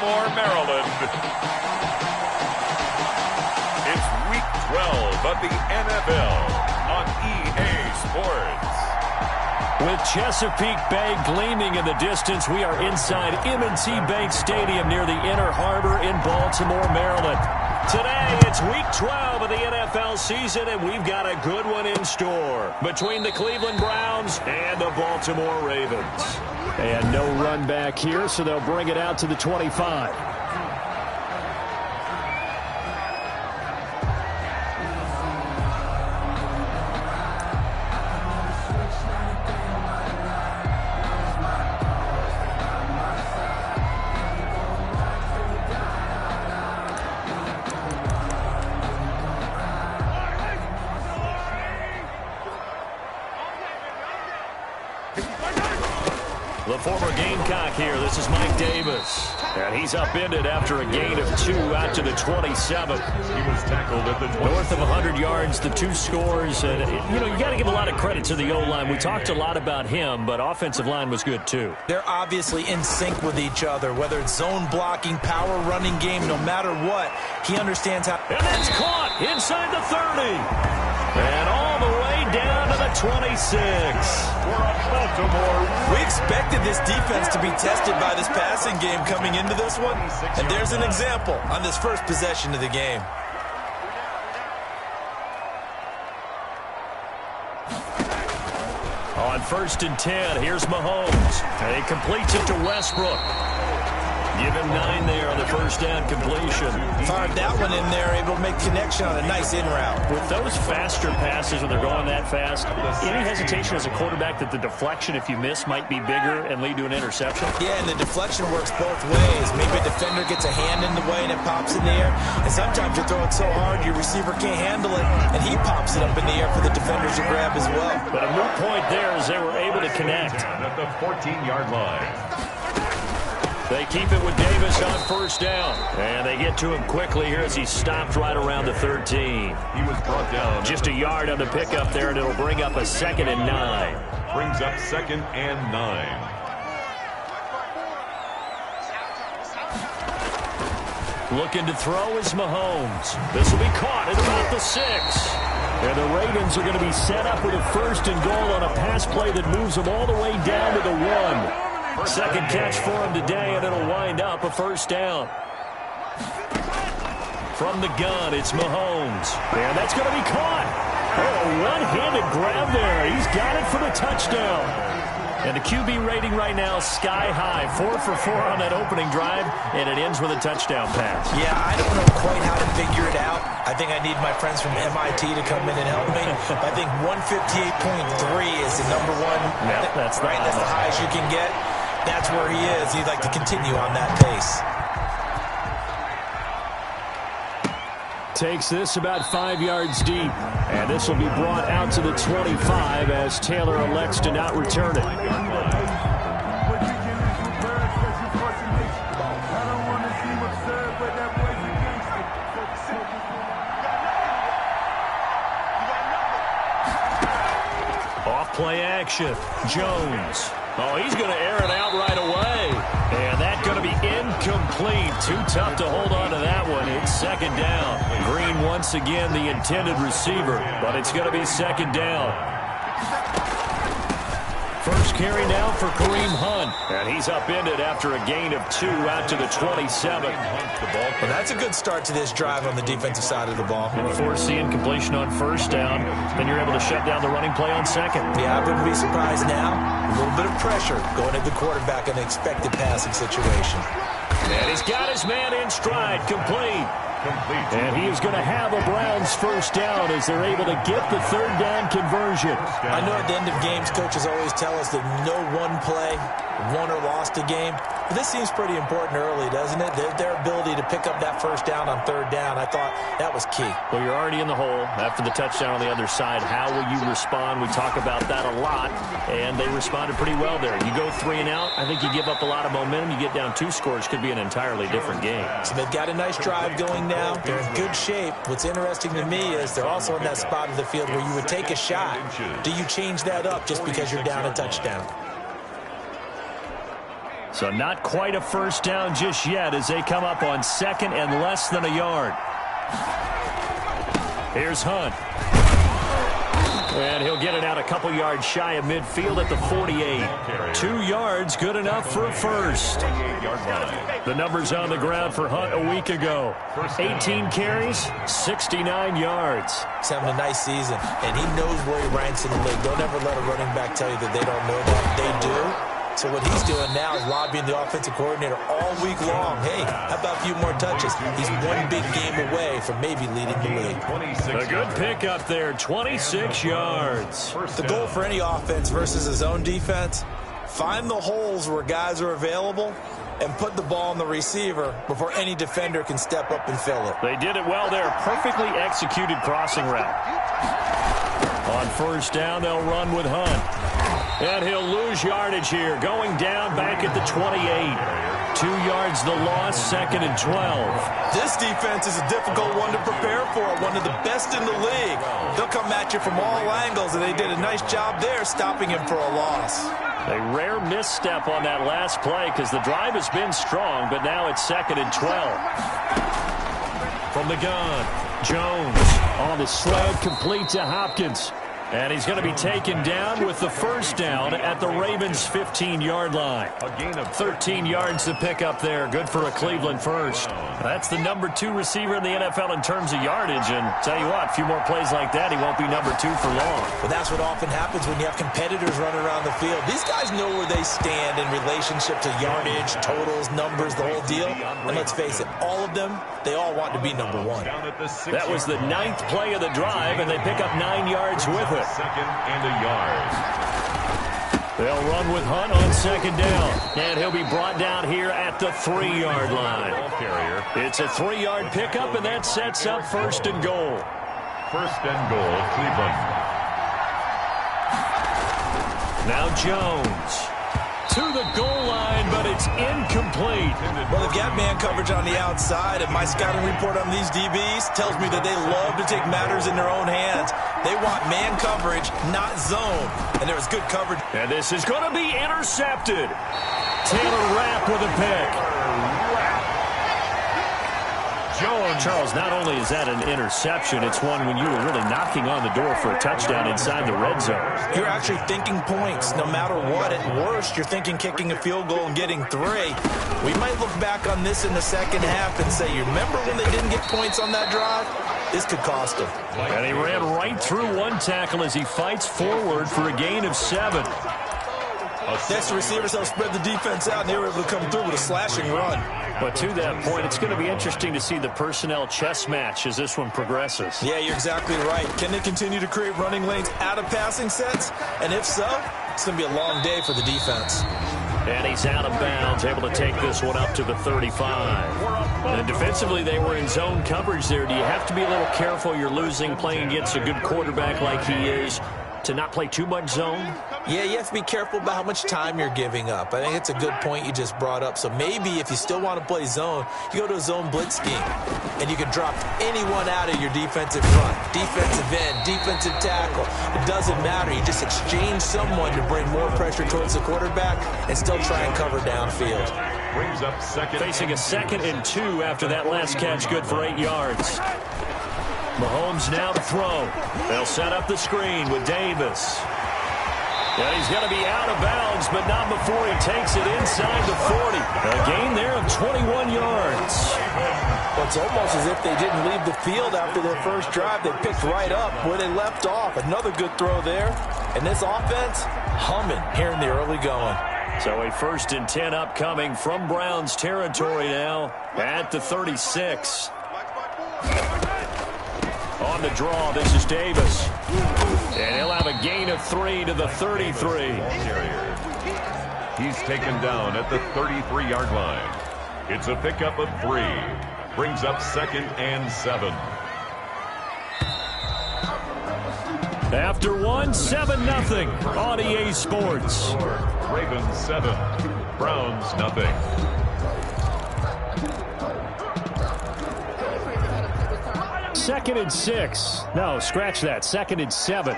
Baltimore, Maryland. It's Week 12 of the NFL on EA Sports. With Chesapeake Bay gleaming in the distance, we are inside M&T Bank Stadium near the Inner Harbor in Baltimore, Maryland. Today, it's Week 12 of the NFL season, and we've got a good one in store between the Cleveland Browns and the Baltimore Ravens. And no run back here, so they'll bring it out to the 25. The former Gamecock here. This is Mike Davis. And he's upended after a gain of 2 out to the 27. He was tackled at the 27. North of 100 yards, the 2 scores. And, you know, you got to give a lot of credit to the O-line. We talked a lot about him, but offensive line was good, too. They're obviously in sync with each other, whether it's zone blocking, power running game, no matter what. He understands how. And that's caught inside the 30. And all the way down to the 26. We expected this defense to be tested by this passing game coming into this one. And there's an example on this first possession of the game. On 1st and 10, here's Mahomes. And he completes it to Westbrook. Give him 9 there on the first down completion. Fired that one in there, able to make connection on a nice in route. With those faster passes when they're going that fast, any hesitation as a quarterback that the deflection, if you miss, might be bigger and lead to an interception? Yeah, and the deflection works both ways. Maybe a defender gets a hand in the way and it pops in the air. And sometimes you throw it so hard your receiver can't handle it, and he pops it up in the air for the defenders to grab as well. But a moot point there as they were able to connect. At the 14-yard line. They keep it with Davis on first down. And they get to him quickly here as he stopped right around the 13. He was brought down. Just a yard on the pickup there, and it'll bring up a 2nd and 9. Brings up 2nd and 9. Looking to throw is Mahomes. This will be caught at about the 6. And the Ravens are going to be set up with a 1st and goal on a pass play that moves them all the way down to the 1. Second catch for him today, and it'll wind up a 1st down. From the gun, it's Mahomes. And that's going to be caught. Oh, one-handed grab there. He's got it for the touchdown. And the QB rating right now, sky high. 4 for 4 on that opening drive, and it ends with a touchdown pass. Yeah, I don't know quite how to figure it out. I think I need my friends from MIT to come in and help me. I think 158.3 is the number one. Yeah, that's right. That's the highest you can get. That's where he is. He'd like to continue on that pace. Takes this about 5 yards deep. And this will be brought out to the 25 as Taylor elects to not return it. Off play action. Jones. Oh, he's going to air it out right away. And that's going to be incomplete. Too tough to hold on to that one. It's 2nd down. Green once again the intended receiver, but it's going to be 2nd down. First carry now for Kareem Hunt. And he's upended after a gain of 2 out to the 27. Well, that's a good start to this drive on the defensive side of the ball. And force the incompletion on 1st down. Then you're able to shut down the running play on 2nd. Yeah, I wouldn't be surprised now. A little bit of pressure going at the quarterback in an expected passing situation. And he's got his man in stride, complete. And he is going to have a Browns 1st down as they're able to get the 3rd down conversion. I know at the end of games, coaches always tell us that no one play won or lost a game. But this seems pretty important early, doesn't it? Their ability to pick up that 1st down on 3rd down, I thought that was key. Well, you're already in the hole after the touchdown on the other side. How will you respond? We talk about that a lot, and they responded pretty well there. You go 3 and out, I think you give up a lot of momentum. You get down 2 scores, could be an entirely different game. So they've got a nice drive going now. They're in good shape. What's interesting to me is they're also in that spot of the field where you would take a shot. Do you change that up just because you're down a touchdown? So not quite a first down just yet as they come up on second and less than a yard. Here's Hunt. And he'll get it out a couple yards shy of midfield at the 48. 2 yards, good enough for a first. The numbers on the ground for Hunt a week ago. 18 carries, 69 yards. He's having a nice season, and he knows where he ranks in the league. Don't ever let a running back tell you that they don't know that. They do. So what he's doing now is lobbying the offensive coordinator all week long. Hey, how about a few more touches? He's one big game away from maybe leading the league. A good pickup there, 26 yards. The goal for any offense versus his own defense, find the holes where guys are available and put the ball on the receiver before any defender can step up and fill it. They did it well there. Perfectly executed crossing route. On first down, they'll run with Hunt. And he'll lose yardage here. Going down back at the 28. 2 yards the loss, second and 12. This defense is a difficult one to prepare for. One of the best in the league. They'll come at you from all angles, and they did a nice job there stopping him for a loss. A rare misstep on that last play because the drive has been strong, but now it's second and 12. From the gun, Jones on the sled, complete to Hopkins. And he's going to be taken down with the first down at the Ravens' 15-yard line. A gain of 13 yards to pick up there. Good for a Cleveland first. That's the number 2 receiver in the NFL in terms of yardage. And tell you what, a few more plays like that, he won't be number 2 for long. But that's what often happens when you have competitors running around the field. These guys know where they stand in relationship to yardage, totals, numbers, the whole deal. And let's face it, all of them, they all want to be number 1. That was the 9th play of the drive, and they pick up 9 yards with it. Second and a yard. They'll run with Hunt on second down. And he'll be brought down here at the 3-yard line. It's a 3-yard pickup, and that sets up first and goal. First and goal, Cleveland. Now Jones to the goal line, but it's incomplete. Well, they've got man coverage on the outside, and my scouting report on these DBs tells me that they love to take matters in their own hands. They want man coverage, not zone. And there was good coverage. And this is going to be intercepted. Taylor Rapp with a pick. Jones. Charles, not only is that an interception, it's one when you were really knocking on the door for a touchdown inside the red zone. You're actually thinking points no matter what. At worst, you're thinking kicking a field goal and getting 3. We might look back on this in the second half and say, you remember when they didn't get points on that drive? This could cost them. And he ran right through one tackle as he fights forward for a gain of 7. Next, the receivers help spread the defense out, and they were able to come through with a slashing run. But to that point, it's going to be interesting to see the personnel chess match as this one progresses. Yeah, you're exactly right. Can they continue to create running lanes out of passing sets? And if so, it's going to be a long day for the defense. And he's out of bounds, able to take this one up to the 35. And defensively, they were in zone coverage there. Do you have to be a little careful? You're losing playing against a good quarterback like he is to not play too much zone? Yeah, you have to be careful about how much time you're giving up. I think it's a good point you just brought up. So maybe if you still want to play zone, you go to a zone blitz scheme. And you can drop anyone out of your defensive front. Defensive end, defensive tackle. It doesn't matter. You just exchange someone to bring more pressure towards the quarterback and still try and cover downfield. Brings up second. Facing a 2nd and 2 after that last catch, good for 8 yards. Mahomes now to throw. They'll set up the screen with Davis. And he's going to be out of bounds, but not before he takes it inside the 40. A gain there of 21 yards. Well, it's almost as if they didn't leave the field after their first drive. They picked right up where they left off. Another good throw there. And this offense, humming here in the early going. So a 1st and 10 upcoming from Browns territory now at the 36. On the draw, this is Davis. And he'll have a gain of 3 to the 33. He's taken down at the 33-yard line. It's a pickup of 3. Brings up 2nd and 7. After 1, 7-0 on EA Sports. Ravens 7, Browns nothing. Second and 6. No, scratch that. 2nd and 7.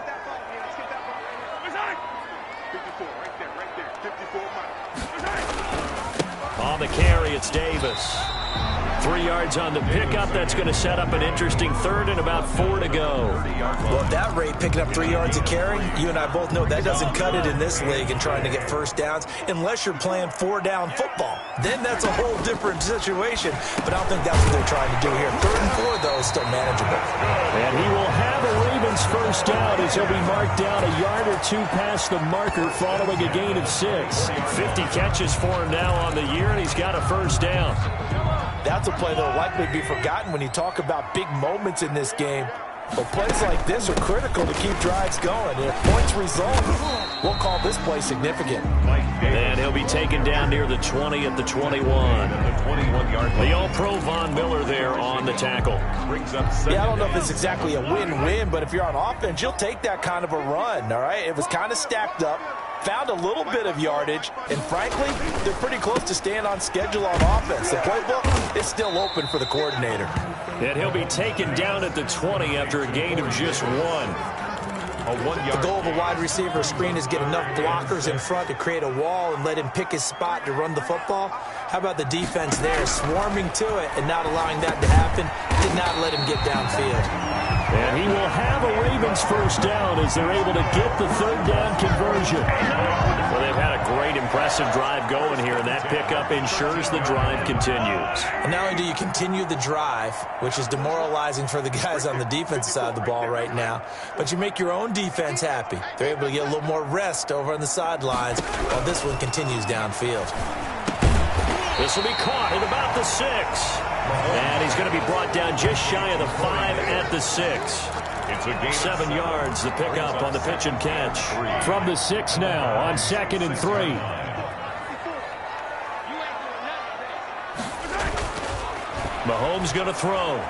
on the carry. It's Davis. 3 yards on the pickup. That's going to set up an interesting third and about 4 to go. Well, at that rate, picking up 3 yards a carry, you and I both know that doesn't cut it in this league and trying to get first downs unless you're playing 4-down football. Then that's a whole different situation. But I don't think that's what they're trying to do here. 3rd and 4, though, is still manageable. And he will have a Ravens first down as he'll be marked down a yard or 2 past the marker following a gain of 6. 50 catches for him now on the year, and he's got a first down. That's a play that will likely be forgotten when you talk about big moments in this game. But plays like this are critical to keep drives going. And if points result, we'll call this play significant. And he'll be taken down near the 20 at the 21. The All-Pro Von Miller there on the tackle. Yeah, I don't know if it's exactly a win-win, but if you're on offense, you'll take that kind of a run, all right? It was kind of stacked up. Found a little bit of yardage, and frankly, they're pretty close to staying on schedule on offense. The playbook is still open for the coordinator. And he'll be taken down at the 20 after a gain of just 1. The goal of a wide receiver screen is get enough blockers in front to create a wall and let him pick his spot to run the football. How about the defense there, swarming to it and not allowing that to happen? Did not let him get downfield. And he will have a Ravens first down as they're able to get the 3rd down conversion. Well, they've had a great, impressive drive going here, and that pickup ensures the drive continues. And not only do you continue the drive, which is demoralizing for the guys on the defensive side of the ball right now, but you make your own defense happy. They're able to get a little more rest over on the sidelines while this one continues downfield. This will be caught at about the 6. And he's going to be brought down just shy of the 5 at the 6. It's 7 yards, the pickup on the pitch and catch. From the 6 now on 2nd and 3. Mahomes going to throw.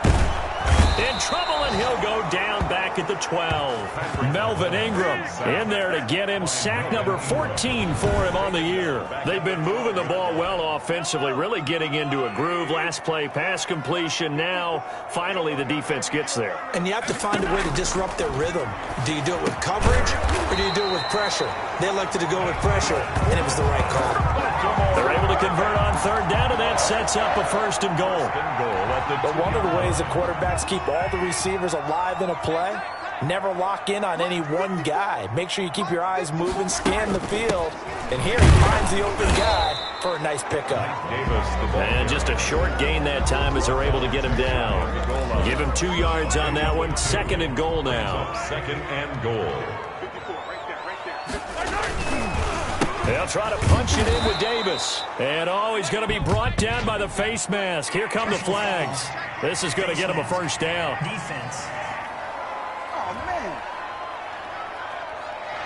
In trouble, and he'll go down back at the 12. Melvin Ingram in there to get him. Sack number 14 for him on the year. They've been moving the ball well offensively, really getting into a groove. Last play, pass completion. Now, finally, the defense gets there. And you have to find a way to disrupt their rhythm. Do you do it with coverage, or do you do it with pressure? They elected to go with pressure, and it was the right call. They're able to convert on 3rd down, and that sets up a 1st and goal. But one of the ways that quarterbacks keep all the receivers alive in a play, never lock in on any one guy. Make sure you keep your eyes moving, scan the field, and here he finds the open guy for a nice pickup. And just a short gain that time as they're able to get him down. Give him 2 yards on that one. 2nd and goal now. 2nd and goal. They'll try to punch it in with Davis. And, he's going to be brought down by the face mask. Here come the flags. This is going to get him a first down. Defense. Oh, man.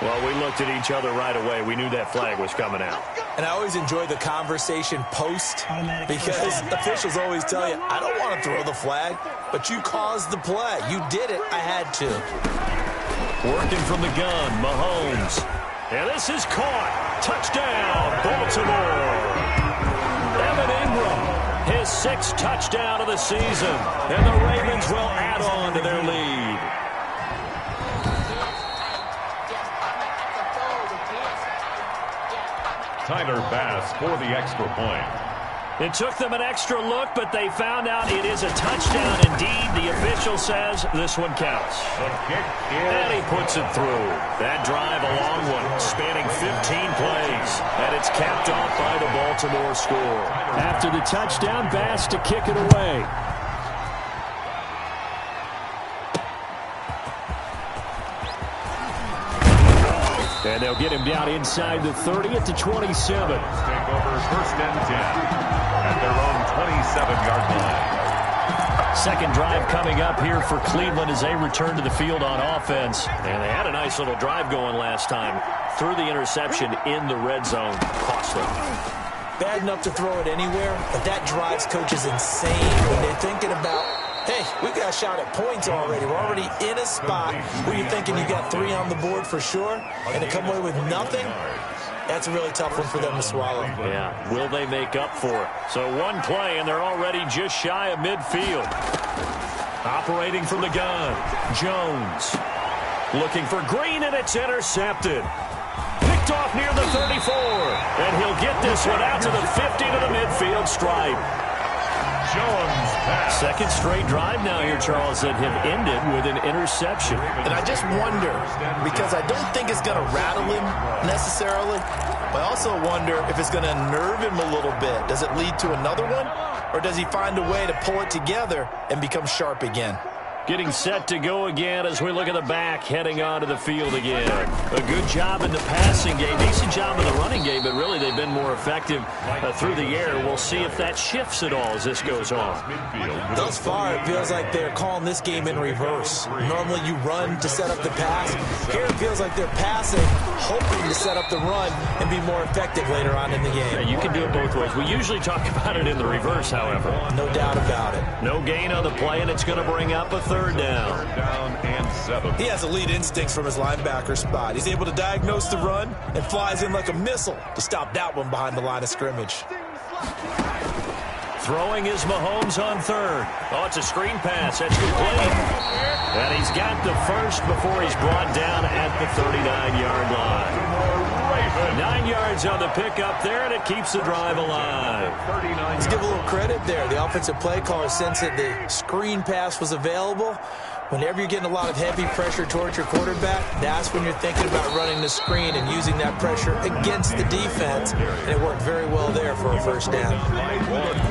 Well, we looked at each other right away. We knew that flag was coming out. And I always enjoy the conversation post because officials always tell you, I don't want to throw the flag, but you caused the play. You did it. I had to. Working from the gun, Mahomes. And this is caught. Touchdown, Baltimore. Evan Ingram, his 6th touchdown of the season. And the Ravens will add on to their lead. Tyler Bass for the extra point. It took them an extra look, but they found out it is a touchdown indeed. The official says this one counts. And he puts it through. That drive, a long one, spanning 15 plays. And it's capped off by the Baltimore score. After the touchdown, Bass to kick it away. And they'll get him down inside the 30 at the 27. Take over 1st and 10 at their own 27-yard line. Second drive coming up here for Cleveland as they return to the field on offense. And they had a nice little drive going last time. Threw the interception in the red zone. Costly. Bad enough to throw it anywhere, but that drives coaches insane when they're thinking about, hey, we got a shot at points already. We're already in a spot where you're thinking you got 3 on the board for sure, and to come away with nothing, that's a really tough one for them to swallow. Yeah, will they make up for it? So one play, and they're already just shy of midfield. Operating from the gun, Jones. Looking for Green, and it's intercepted. Picked off near the 34. And he'll get this one out to the 50 to the midfield stripe. Jones pass. Second straight drive now here, Charles, that have ended with an interception. And I just wonder, because I don't think it's going to rattle him necessarily, but I also wonder if it's going to nerve him a little bit. Does it lead to another one, or does he find a way to pull it together and become sharp again? Getting set to go again as we look at the back, heading onto the field again. A good job in the passing game, decent job in the running game, but really they've been more effective through the air. We'll see if that shifts at all as this goes on. Thus far, it feels like they're calling this game in reverse. Normally you run to set up the pass. Here it feels like they're passing, hoping to set up the run and be more effective later on in the game. Yeah, you can do it both ways. We usually talk about it in the reverse, however. No doubt about it. No gain on the play, and it's going to bring up a third down. Down and 7. He has elite instincts from his linebacker spot. He's able to diagnose the run and flies in like a missile to stop that one behind the line of scrimmage. Throwing is Mahomes on third. Oh, it's a screen pass. That's complete. And he's got the first before he's brought down at the 39-yard line. 9 yards on the pickup there, and it keeps the drive alive. Let's give a little credit there. The offensive play caller sensed that the screen pass was available. Whenever you're getting a lot of heavy pressure towards your quarterback, that's when you're thinking about running the screen and using that pressure against the defense. And it worked very well there for a first down.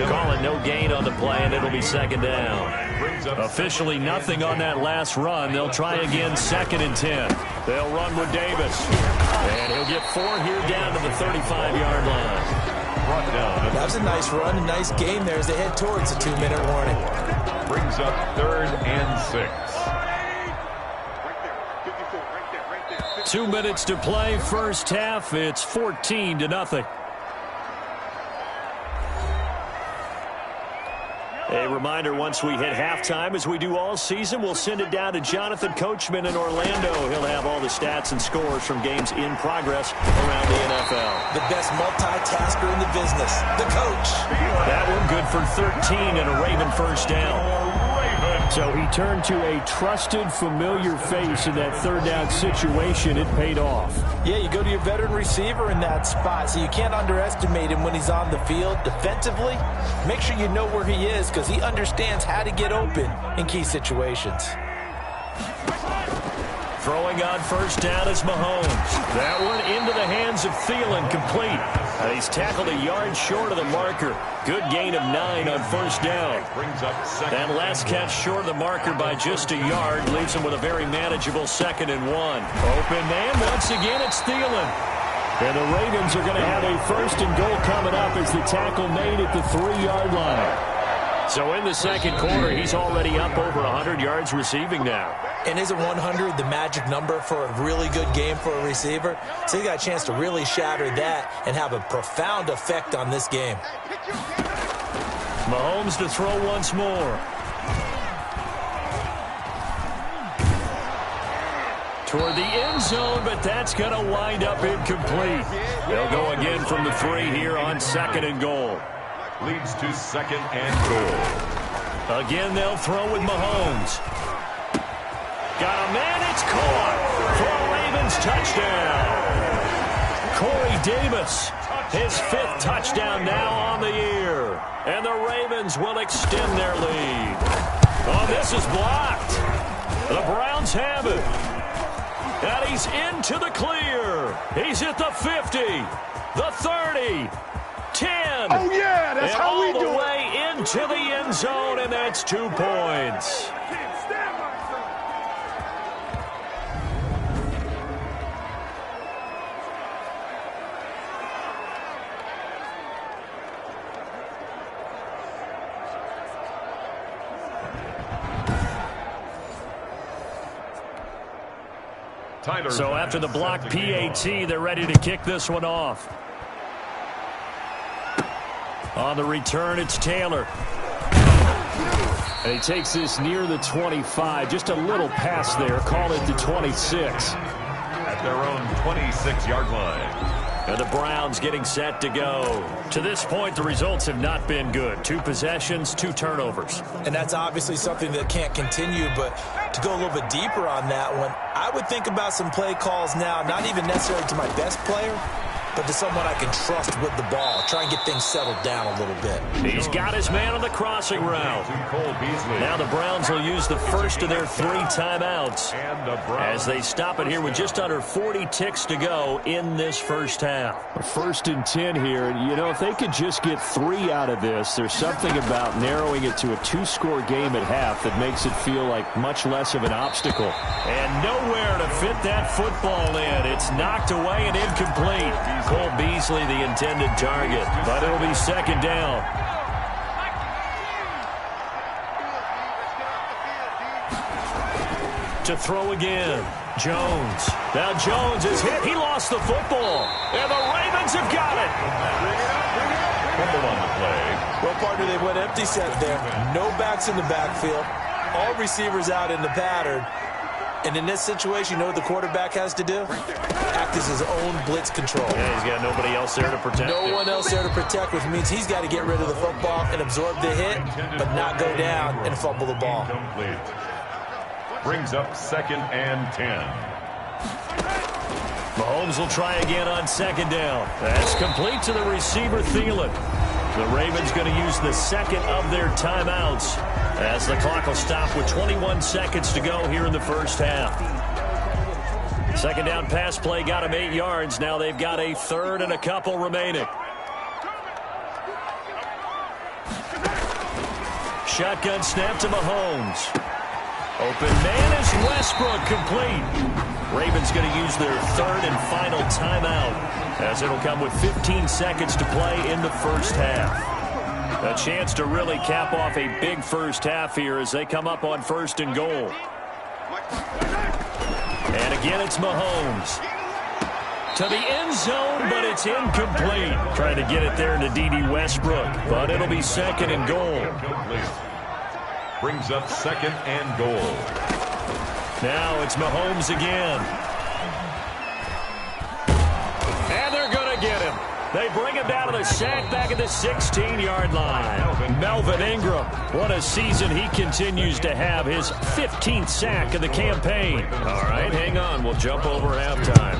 Calling no gain on the play, and it'll be second down. Officially nothing on that last run. They'll try again, 2nd and 10. They'll run with Davis. And he'll get 4 here down to the 35-yard line. That was a nice run, a nice game there as they head towards the 2-minute warning. Brings up 3rd and 6. 2 minutes to play, first half. It's 14-0. A reminder, once we hit halftime, as we do all season, we'll send it down to Jonathan Coachman in Orlando. He'll have all the stats and scores from games in progress around the NFL. The best multitasker in the business, the coach. That one good for 13 and a Raven first down. So he turned to a trusted, familiar face in that third down situation. It paid off. Yeah, you go to your veteran receiver in that spot, so you can't underestimate him when he's on the field. Defensively, make sure you know where he is because he understands how to get open in key situations. Throwing on first down is Mahomes. That one into the hands of Thielen, complete. He's tackled a yard short of the marker. Good gain of 9 on first down. That last catch short of the marker by just a yard leaves him with a very manageable 2nd and 1. Open man, once again it's Thielen. And the Ravens are going to have a 1st and goal coming up as the tackle made at the 3-yard line. So in the second quarter, he's already up over 100 yards receiving now. And isn't 100 the magic number for a really good game for a receiver? So he got a chance to really shatter that and have a profound effect on this game. Mahomes to throw once more. Toward the end zone, but that's going to wind up incomplete. They'll go again from the 3 here on 2nd and goal. Leads to 2nd and goal. Again, they'll throw with Mahomes. Got a man, it's caught for a Ravens touchdown. Corey Davis, his 5th touchdown now on the year. And the Ravens will extend their lead. Oh, this is blocked. The Browns have it. And he's into the clear. He's at the 50, the 30, 10. Oh, yeah, that's how we do it. All the way into the end zone, and that's 2 points. So after the blocked PAT, they're ready to kick this one off. On the return, it's Taylor. And he takes this near the 25. Just a little pass there. Call it the 26. At their own 26-yard line. And the Browns getting set to go. To this point, the results have not been good. 2 possessions, 2 turnovers. And that's obviously something that can't continue, but To go a little bit deeper on that one, I would think about some play calls now, not even necessarily to my best player, but to someone I can trust with the ball. Try and get things settled down a little bit. He's got his man on the crossing route. Now the Browns will use the first of their 3 timeouts as they stop it here with just under 40 ticks to go in this first half. 1st and 10 here. You know, if they could just get 3 out of this, there's something about narrowing it to a 2-score game at half that makes it feel like much less of an obstacle. And nowhere to fit that football in. It's knocked away and incomplete. Cole Beasley the intended target, but it'll be 2nd down. To throw again, Jones. Now Jones is hit. He lost the football, and the Ravens have got it. Fumble on the play. Well, partner, they went empty set there. No backs in the backfield. All receivers out in the pattern. And in this situation, you know what the quarterback has to do? Act as his own blitz control. Yeah, he's got nobody else there to protect No him. one else there to protect, which means he's got to get rid of the football and absorb the hit, but not go down and fumble the ball. Incomplete. Brings up 2nd and 10. Mahomes will try again on 2nd down. That's complete to the receiver, Thielen. The Ravens going to use the 2nd of their timeouts as the clock will stop with 21 seconds to go here in the first half. 2nd down pass play got him 8 yards. Now they've got a 3rd and a couple remaining. Shotgun snap to Mahomes. Open man is Westbrook, complete. Ravens going to use their 3rd and final timeout as it'll come with 15 seconds to play in the first half. A chance to really cap off a big first half here as they come up on 1st and goal. And again, it's Mahomes. To the end zone, but it's incomplete. Trying to get it there to D.D. Westbrook, but it'll be 2nd and goal. Incomplete. Brings up 2nd and goal. Now it's Mahomes again. And they're going to get him. They bring him down to the sack back at the 16-yard line. Melvin Ingram, what a season he continues to have. His 15th sack of the campaign. All right, hang on. We'll jump over halftime.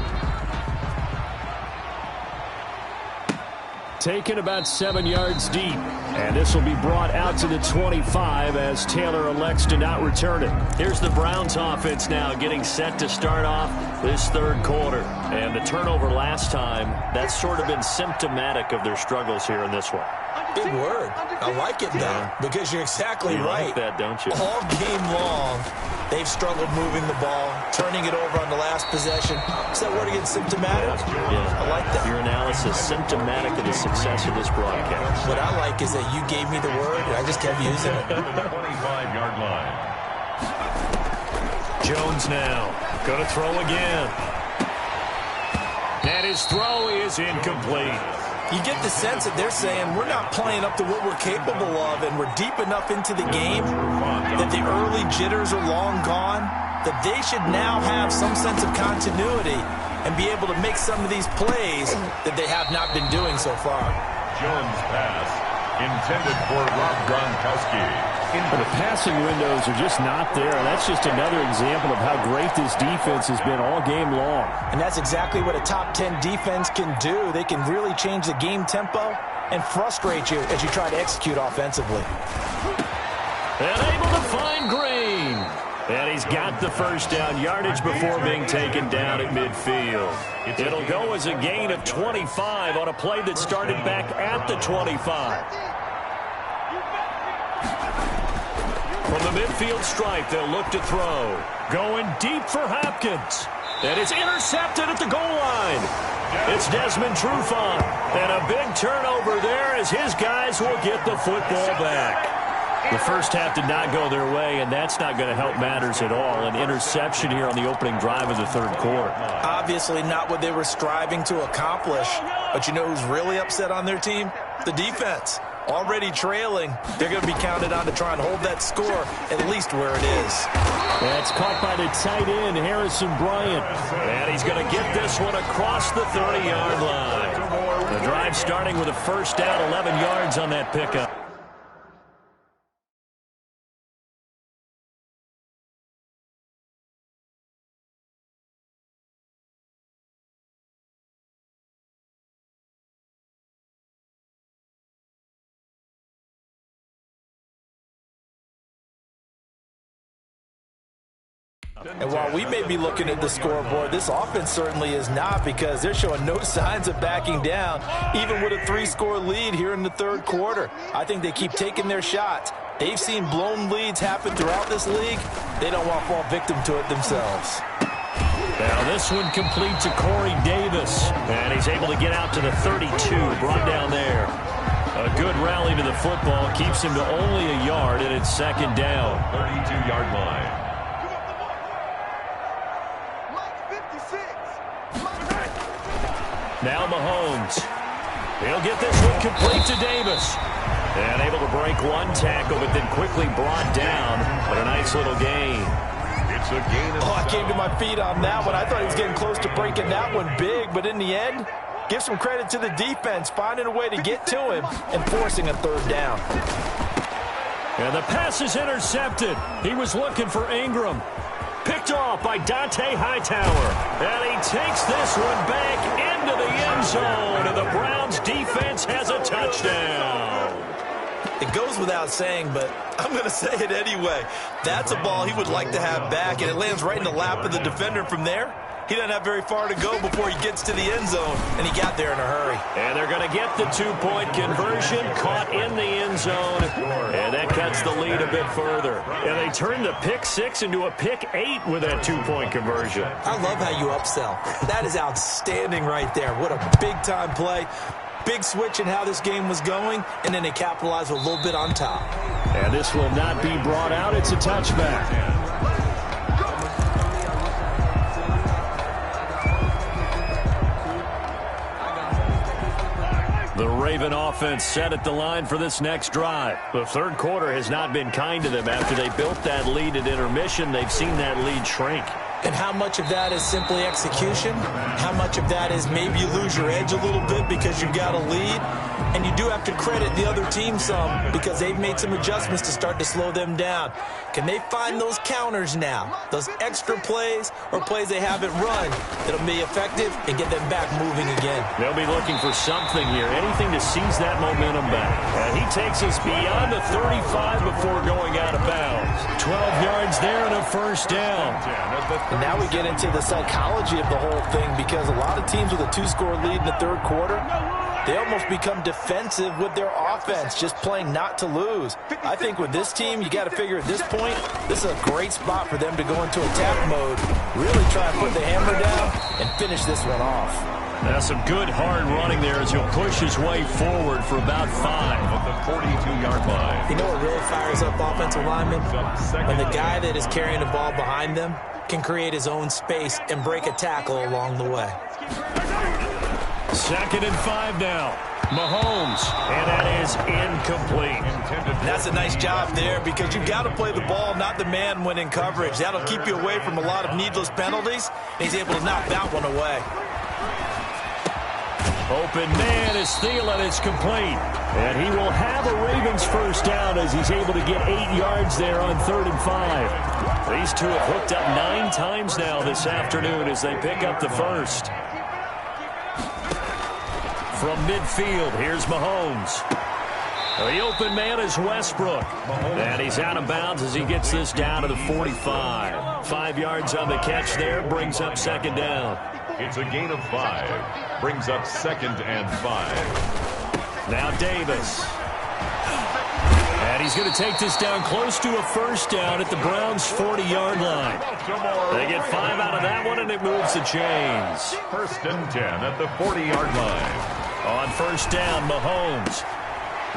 Taken about 7 yards deep. And this will be brought out to the 25 as Taylor elects to not return it. Here's the Browns offense now getting set to start off this 3rd quarter. And the turnover last time, that's sort of been symptomatic of their struggles here in this one. Big word. I like it, though, because you're exactly right. Like that, don't you? All game long, they've struggled moving the ball, turning it over on the last possession. Is that word again, symptomatic? Yeah. I like that. Your analysis, symptomatic of the success of this broadcast. What I like is that you gave me the word, and I just kept using it. 25-yard line. Jones now. Going to throw again. And his throw is incomplete. You get the sense that they're saying we're not playing up to what we're capable of, and we're deep enough into the game that the early jitters are long gone, that they should now have some sense of continuity and be able to make some of these plays that they have not been doing so far. Jones pass intended for Rob Gronkowski. But the passing windows are just not there. That's just another example of how great this defense has been all game long. And that's exactly what a top 10 defense can do. They can really change the game tempo and frustrate you as you try to execute offensively. And able to find Green. And he's got the first down yardage before being taken down at midfield. It'll go as a gain of 25 on a play that started back at the 25. From the midfield stripe, they'll look to throw. Going deep for Hopkins. And it's intercepted at the goal line. It's Desmond Trufant. And a big turnover there as his guys will get the football back. The first half did not go their way, and that's not going to help matters at all. An interception here on the opening drive of the 3rd quarter. Obviously not what they were striving to accomplish. But you know who's really upset on their team? The defense. Already trailing. They're going to be counted on to try and hold that score at least where it is. That's caught by the tight end, Harrison Bryant. And he's going to get this one across the 30-yard line. The drive starting with a first down, 11 yards on that pickup. And while we may be looking at the scoreboard, this offense certainly is not, because they're showing no signs of backing down, even with a 3-score lead here in the third quarter. I think they keep taking their shots. They've seen blown leads happen throughout this league. They don't want to fall victim to it themselves. Now this one complete to Corey Davis. And he's able to get out to the 32, brought down there. A good rally to the football keeps him to only a yard, and it's second down. 32-yard line. Now Mahomes. He'll get this one complete to Davis. And able to break one tackle, but then quickly brought down. But a nice little gain. It's a gain of I came to my feet on that one. I thought he was getting close to breaking that one big, but in the end, give some credit to the defense, finding a way to get to him and forcing a third down. And the pass is intercepted. He was looking for Ingram. Picked off by Dante Hightower. And he takes this one back into the end zone. And the Browns defense has a touchdown. It goes without saying, but I'm going to say it anyway. That's a ball he would like to have back, and it lands right in the lap of the defender from there. He doesn't have very far to go before he gets to the end zone, and he got there in a hurry. And they're going to get the two-point conversion, caught in the end zone, and that cuts the lead a bit further. And they turn the pick 6 into a pick 8 with that two-point conversion. I love how you upsell. That is outstanding right there. What a big-time play. Big switch in how this game was going, and then they capitalize a little bit on top. And this will not be brought out. It's a touchback. The Raven offense set at the line for this next drive. The third quarter has not been kind to them. After they built that lead at intermission, they've seen that lead shrink. And how much of that is simply execution? How much of that is maybe you lose your edge a little bit because you've got a lead? And you do have to credit the other team some, because they've made some adjustments to start to slow them down. Can they find those counters now, those extra plays or plays they haven't run that'll be effective and get them back moving again? They'll be looking for something here, anything to seize that momentum back. And he takes us beyond the 35 before going out of bounds. 12 yards there and a first down. And now we get into the psychology of the whole thing, because a lot of teams with a 2-score lead in the third quarter, they almost become defensive with their offense, just playing not to lose. I think with this team, you got to figure at this point, this is a great spot for them to go into attack mode, really try and put the hammer down and finish this one off. Now some good hard running there as he'll push his way forward for about 5. at the 42-yard line. You know what really fires up offensive linemen? When the guy that is carrying the ball behind them can create his own space and break a tackle along the way. 2nd and 5 now. Mahomes, and that is incomplete. That's a nice job there, because you've got to play the ball, not the man when in coverage. That'll keep you away from a lot of needless penalties, and he's able to knock that one away. Open man is Thielen. It's complete. And he will have a Ravens first down as he's able to get 8 yards there on 3rd and 5. These two have hooked up 9 times now this afternoon as they pick up the first. From midfield, here's Mahomes. The open man is Westbrook. And he's out of bounds as he gets this down to the 45. 5 yards on the catch there, brings up 2nd down. It's a gain of 5. Brings up 2nd and 5. Now Davis. And he's going to take this down close to a first down at the Browns' 40-yard line. They get 5 out of that one, and it moves the chains. 1st and 10 at the 40-yard line. On first down, Mahomes.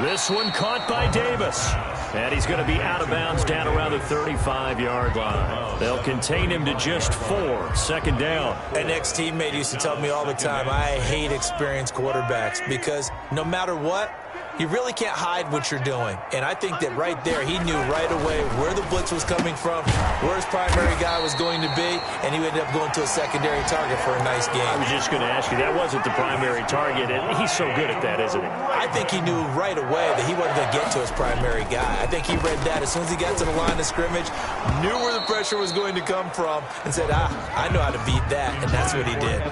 This one caught by Davis. And he's going to be out of bounds down around the 35-yard line. They'll contain him to just 4. 2nd down. An ex-teammate used to tell me all the time, I hate experienced quarterbacks, because no matter what, you really can't hide what you're doing. And I think that right there, he knew right away where the blitz was coming from, where his primary guy was going to be, and he ended up going to a secondary target for a nice game. I was just going to ask you, that wasn't the primary target, and he's so good at that, isn't he? I think he knew right away that he wasn't going to get to his primary guy. I think he read that as soon as he got to the line of scrimmage, knew where the pressure was going to come from, and said, I know how to beat that, and that's what he did.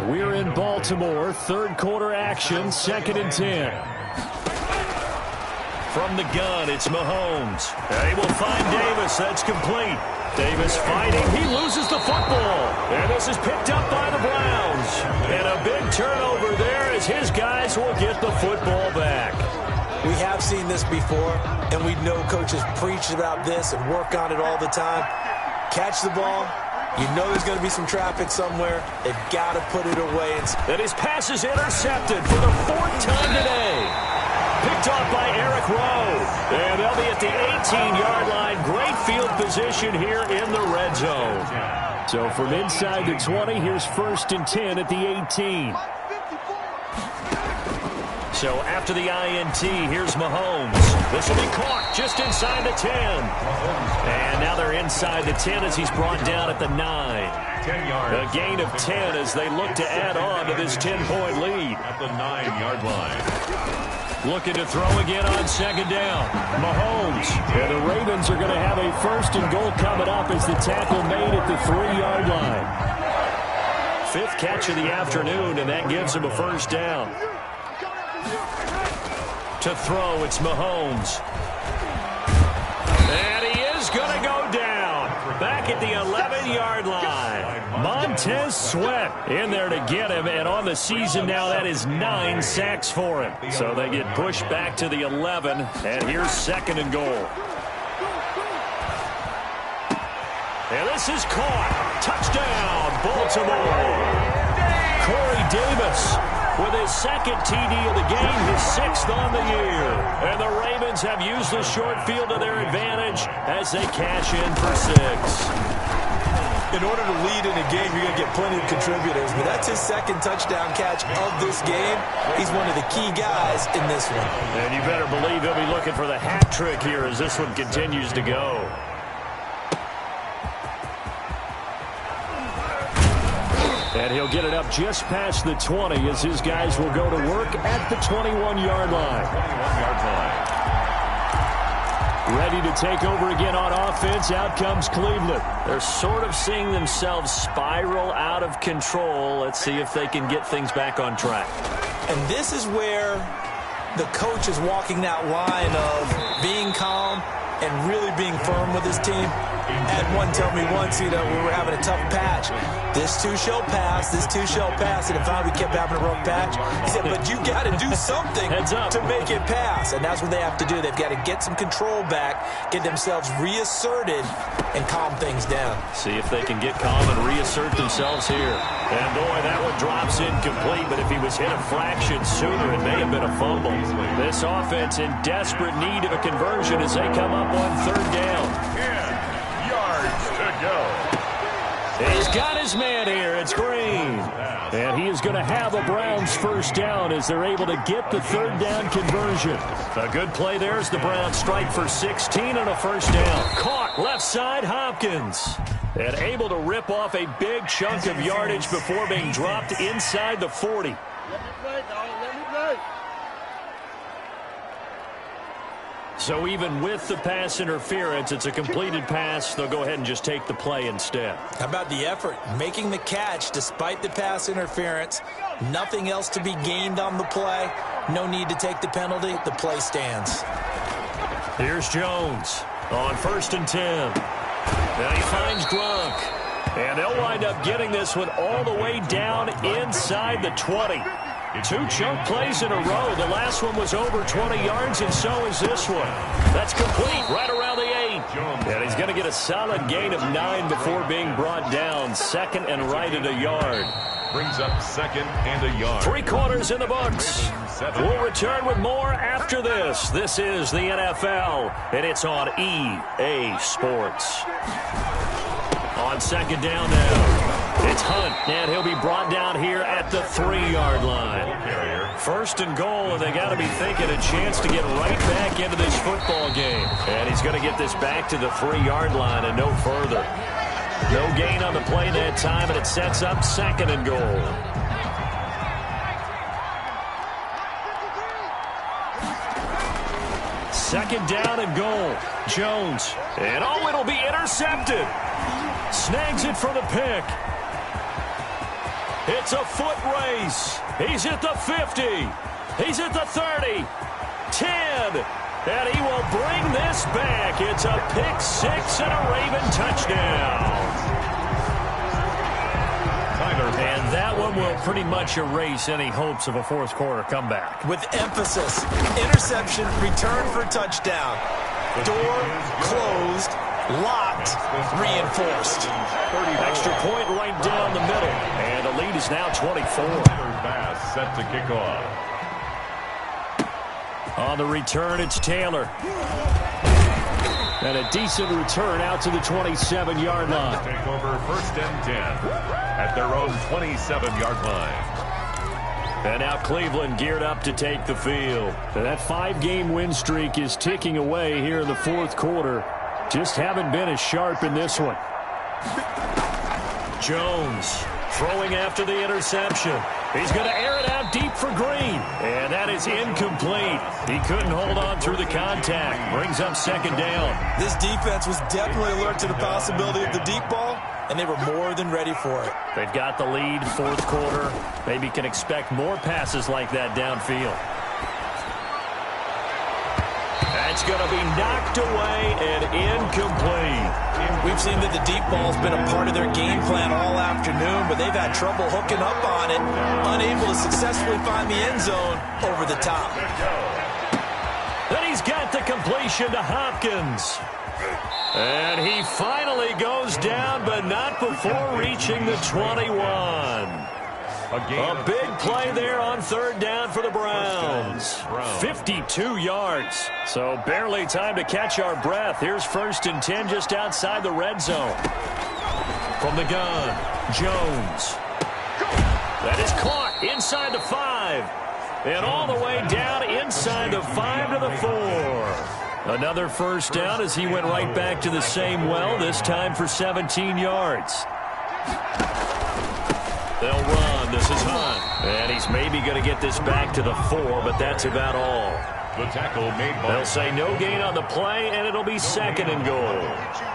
We're in Baltimore, third quarter action, 2nd and 10. From the gun, it's Mahomes. They will find Davis. That's complete. Davis fighting. He loses the football. And this is picked up by the Browns. And a big turnover there as his guys will get the football back. We have seen this before, and we know coaches preach about this and work on it all the time. Catch the ball. You know there's going to be some traffic somewhere. They've got to put it away. And his pass is intercepted for the 4th time today. Picked off by Eric Rowe. And they'll be at the 18-yard line. Great field position here in the red zone. So from inside the 20, here's 1st and 10 at the 18. So after the INT, here's Mahomes. This will be caught just inside the 10. And now they're inside the 10 as he's brought down at the 9. 10 yards. A gain of 10 as they look to add on to this 10-point lead. At the 9-yard line. Looking to throw again on 2nd down. Mahomes. And the Ravens are going to have a 1st and goal coming up as the tackle made at the 3-yard line. 5th catch of the afternoon, and that gives him a 1st down. To throw, it's Mahomes. And he is going to go down. Back at the 11-yard line. Montez Sweat in there to get him. And on the season now, that is 9 sacks for him. So they get pushed back to the 11. And here's 2nd and goal. And this is caught. Touchdown, Baltimore. Corey Davis with his 2nd TD of the game, his 6th on the year. And the Ravens have used the short field to their advantage as they cash in for 6. In order to lead in a game, you're going to get plenty of contributors. But that's his 2nd touchdown catch of this game. He's one of the key guys in this one. And you better believe he'll be looking for the hat trick here as this one continues to go. And he'll get it up just past the 20 as his guys will go to work at the 21-yard line. 21-yard line. Ready to take over again on offense. Out comes Cleveland. They're sort of seeing themselves spiral out of control. Let's see if they can get things back on track. And this is where the coach is walking that line of being calm and really being firm with his team. Had one tell me once, we were having a tough patch. This too shall pass, this too shall pass. And finally we kept having a rough patch. He said, but you got to do something to make it pass. And that's what they have to do. They've got to get some control back, get themselves reasserted, and calm things down. See if they can get calm and reassert themselves here. And boy, that one drops incomplete. But if he was hit a fraction sooner, it may have been a fumble. This offense in desperate need of a conversion as they come up on 3rd down. 10 yards to go. He's got his man here. It's Green. And he is going to have a Browns 1st down as they're able to get the 3rd down conversion. A good play there as the Browns strike for 16 on a 1st down. Caught left side Hopkins. And able to rip off a big chunk of yardage before being dropped inside the 40. So even with the pass interference, it's a completed pass. They'll go ahead and just take the play instead. How about the effort? Making the catch despite the pass interference. Nothing else to be gained on the play. No need to take the penalty. The play stands. Here's Jones on 1st and 10. Now he finds Gronk. And they'll wind up getting this one all the way down inside the 20. 2 chunk plays in a row. The last one was over 20 yards, and so is this one. That's complete right around the 8. And he's going to get a solid gain of 9 before being brought down. 2nd and right at a yard. Brings up 2nd and a yard. 3 quarters in the books. We'll return with more after this. This is the NFL, and it's on EA Sports. On 2nd down now. It's Hunt, and he'll be brought down here at the 3-yard line. 1st and goal, and they got to be thinking a chance to get right back into this football game. And he's going to get this back to the 3-yard line and no further. No gain on the play that time, and it sets up 2nd and goal. Second down and goal. Jones. And oh, it'll be intercepted. Snags it for the pick. It's a foot race. He's at the 50. He's at the 30. 10. And he will bring this back. It's a pick six and a Raven touchdown. And that one will pretty much erase any hopes of a fourth quarter comeback. With emphasis, interception, return for touchdown. Door closed, locked, reinforced. Extra point right down the middle. And the lead is now 24. Pass set to kick off. On the return, it's Taylor. And a decent return out to the 27-yard line. Take over 1st and 10 at their own 27-yard line. And now Cleveland geared up to take the field. And that 5-game win streak is ticking away here in the fourth quarter. Just haven't been as sharp in this one. Jones throwing after the interception. He's going to air it out deep for Green. And that is incomplete. He couldn't hold on through the contact. Brings up 2nd down. This defense was definitely alert to the possibility of the deep ball, and they were more than ready for it. They've got the lead, fourth quarter. Maybe can expect more passes like that downfield. That's going to be knocked away and incomplete. We've seen that the deep ball's been a part of their game plan all afternoon, but they've had trouble hooking up on it, unable to successfully find the end zone over the top. Then he's got the completion to Hopkins. And he finally goes down, but not before reaching the 21. A big play there on 3rd down for the Browns. 52 yards. So barely time to catch our breath. Here's 1st and 10 just outside the red zone. From the gun, Jones. That is caught inside the 5. And all the way down inside the 5 to the 4. Another 1st down as he went right back to the same well, this time for 17 yards. They'll run. This is Hunt. And he's maybe going to get this back to the 4, but that's about all. The tackle made by... They'll say no gain on the play, and it'll be 2nd and goal.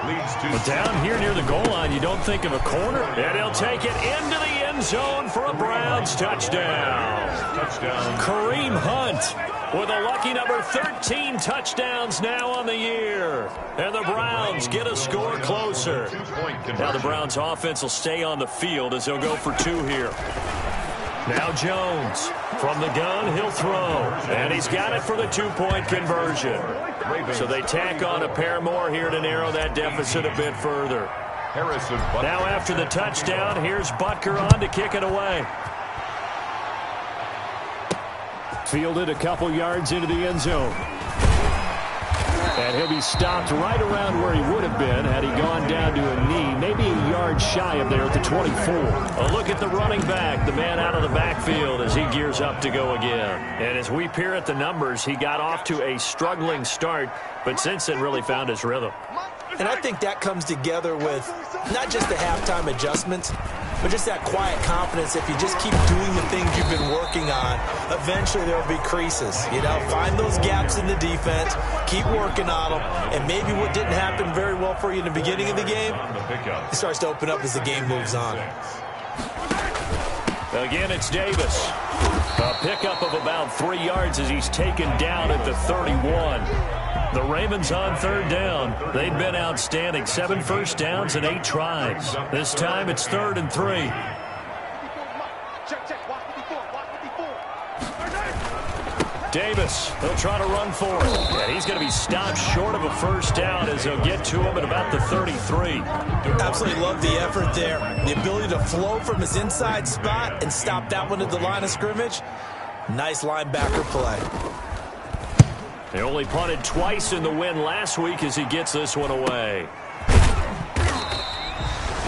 Leads to... But down here near the goal line, you don't think of a corner. And he'll take it into the end zone for a Browns touchdown. Touchdown. Kareem Hunt with a lucky number 13 touchdowns now on the year. And the Browns get a score closer. Now the Browns offense will stay on the field as they'll go for 2 here. Now Jones from the gun, he'll throw. And he's got it for the 2-point conversion. So they tack on a pair more here to narrow that deficit a bit further. Now after the touchdown, here's Butker on to kick it away. Fielded a couple yards into the end zone. And he'll be stopped right around where he would have been had he gone down to a knee, maybe a yard shy of there at the 24. A look at the running back, the man out of the backfield as he gears up to go again. And as we peer at the numbers, he got off to a struggling start, but since then really found his rhythm. And I think that comes together with not just the halftime adjustments, but just that quiet confidence. If you just keep doing the things you've been working on, eventually there will be creases. You know, find those gaps in the defense, keep working on them, and maybe what didn't happen very well for you in the beginning of the game, it starts to open up as the game moves on. Again, it's Davis. A pickup of about 3 yards as he's taken down at the 31. The Ravens on 3rd down. They've been outstanding. 7 first downs and 8 tries. This time it's 3rd and 3. Davis, he'll try to run for it. And he's going to be stopped short of a first down as they'll get to him at about the 33. Absolutely love the effort there. The ability to flow from his inside spot and stop that one at the line of scrimmage. Nice linebacker play. They only punted twice in the win last week as he gets this one away.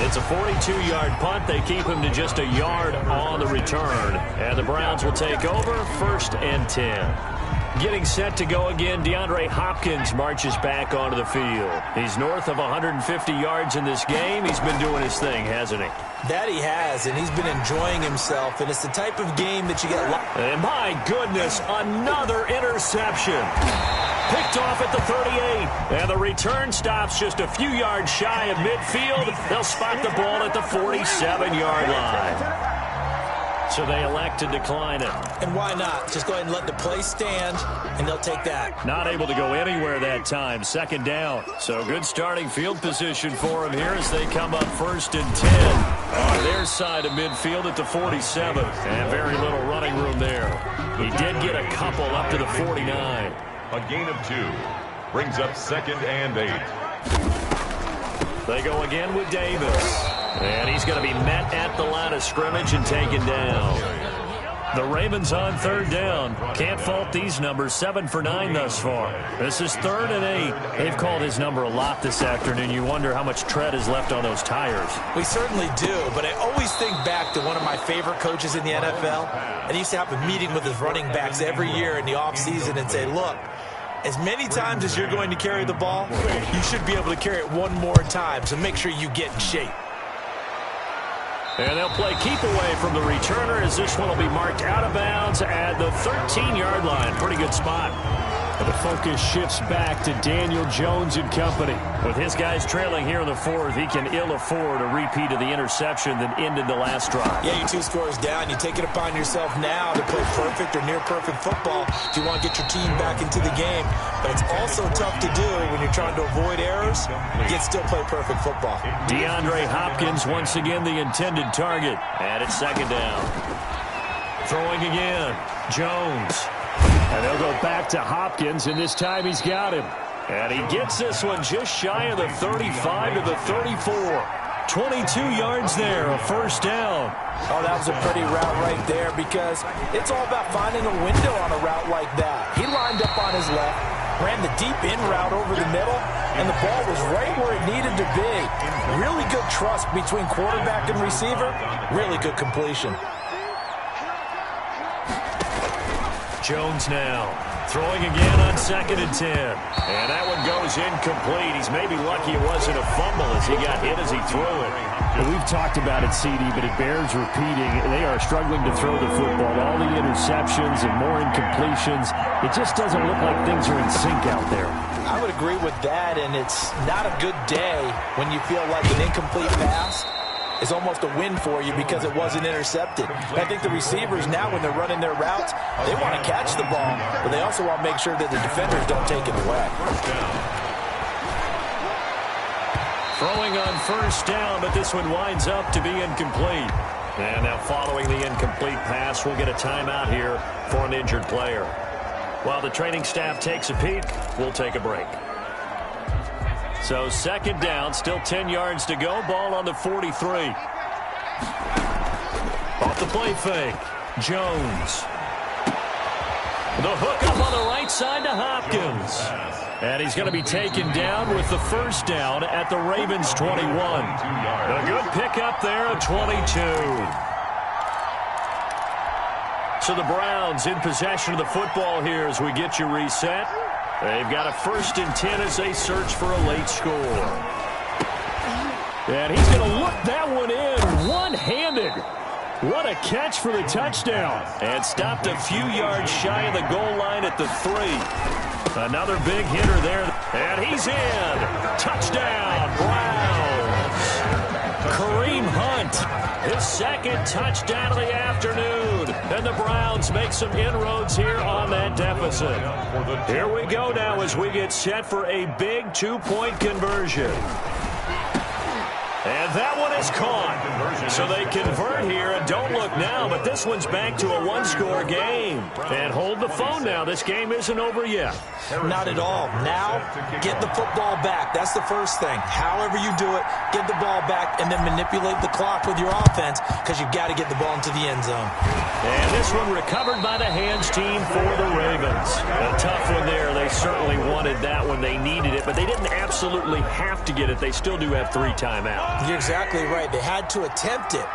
It's a 42-yard punt. They keep him to just a yard on the return. And the Browns will take over 1st and 10. Getting set to go again, DeAndre Hopkins marches back onto the field. He's north of 150 yards in this game. He's been doing his thing, hasn't he? That he has, and he's been enjoying himself. And it's the type of game that you get... And my goodness, another interception. Picked off at the 38. And the return stops just a few yards shy of midfield. They'll spot the ball at the 47-yard line. So they elect to decline it. And why not? Just go ahead and let the play stand, and they'll take that. Not able to go anywhere that time. Second down. So good starting field position for them here as they come up 1st and 10 on their side of midfield at the 47. And very little running room there. He did get a couple up to the 49. A gain of 2. Brings up 2nd and 8. They go again with Davis. And he's going to be met at the line of scrimmage and taken down. The Ravens on 3rd down. Can't fault these numbers. 7 for 9 thus far. This is 3rd and 8. They've called his number a lot this afternoon. You wonder how much tread is left on those tires. We certainly do, but I always think back to one of my favorite coaches in the NFL. And he used to have a meeting with his running backs every year in the offseason and say, look, as many times as you're going to carry the ball, you should be able to carry it one more time, so make sure you get in shape. And they'll play keep away from the returner as this one will be marked out of bounds at the 13-yard line. Pretty good spot. And the focus shifts back to Daniel Jones and company. With his guys trailing here in the 4th, he can ill afford a repeat of the interception that ended the last drive. Yeah, you're 2 scores down. You take it upon yourself now to play perfect or near-perfect football if you want to get your team back into the game. But it's also tough to do when you're trying to avoid errors, yet still play perfect football. DeAndre Hopkins once again the intended target. And it's 2nd down. Throwing again. Jones. And they'll go back to Hopkins, and this time he's got him. And he gets this one just shy of the 35 to the 34. 22 yards there, a 1st down. Oh, that was a pretty route right there because it's all about finding a window on a route like that. He lined up on his left, ran the deep in route over the middle, and the ball was right where it needed to be. Really good trust between quarterback and receiver. Really good completion. Jones now throwing again on 2nd and 10. And that one goes incomplete. He's maybe lucky it wasn't a fumble as he got hit as he threw it. Well, we've talked about it, CD, but it bears repeating. They are struggling to throw the football. All the interceptions and more incompletions. It just doesn't look like things are in sync out there. I would agree with that, and it's not a good day when you feel like an incomplete pass is almost a win for you because it wasn't intercepted. I think the receivers now, when they're running their routes, they want to catch the ball, but they also want to make sure that the defenders don't take it away. Throwing on 1st down, but this one winds up to be incomplete. And now following the incomplete pass, we'll get a timeout here for an injured player. While the training staff takes a peek, we'll take a break. So 2nd down, still 10 yards to go. Ball on the 43. Off the play fake. Jones. The hook up on the right side to Hopkins. And he's going to be taken down with the 1st down at the Ravens 21. A good pickup there of 22. So the Browns in possession of the football here as we get you reset. They've got a 1st and 10 as they search for a late score. And he's going to look that one in one-handed. What a catch for the touchdown. And stopped a few yards shy of the goal line at the 3. Another big hitter there. And he's in. Touchdown, Browns. Kareem Hunt, his 2nd touchdown of the afternoon. And the Browns make some inroads here on that deficit. Here we go now as we get set for a big 2-point conversion. And that one is caught. So they convert here and don't look now, but this one's back to a 1-score game. And hold the phone now. This game isn't over yet. Not at all. Now, get the football back. That's the first thing. However you do it, get the ball back and then manipulate the clock with your offense because you've got to get the ball into the end zone. And this one recovered by the hands team for the Ravens. A tough one there. They certainly wanted that when they needed it, but they didn't absolutely have to get it. They still do have 3 timeouts. You're exactly right. They had to attempt it.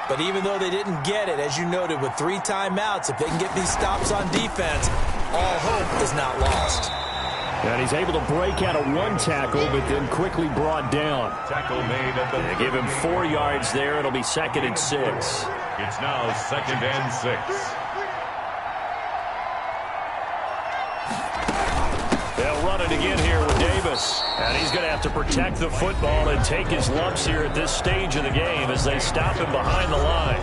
But even though they didn't get it, as you noted, with 3 timeouts, if they can get these stops on defense, all hope is not lost. And he's able to break out of 1 tackle, but then quickly brought down. Tackle made at the... They give him 4 yards there. It'll be 2nd and 6. It's now 2nd and 6. They'll run it again here with Davis. And he's going to have to protect the football and take his lumps here at this stage of the game as they stop him behind the line.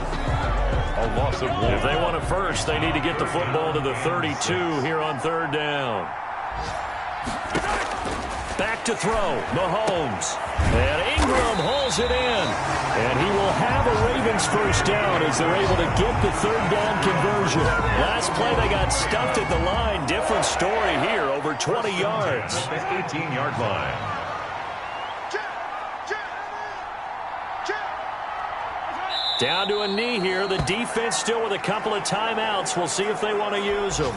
A loss loss of 1. If they want it first, they need to get the football to the 32 here on third down. Back to throw, Mahomes. And Ingram hauls it in. And he will have a Ravens first down as they're able to get the third down conversion. Last play, they got stuffed at the line. Different story here, over 20 yards. At the 18-yard line. Down to a knee here. The defense still with a couple of timeouts. We'll see if they want to use them.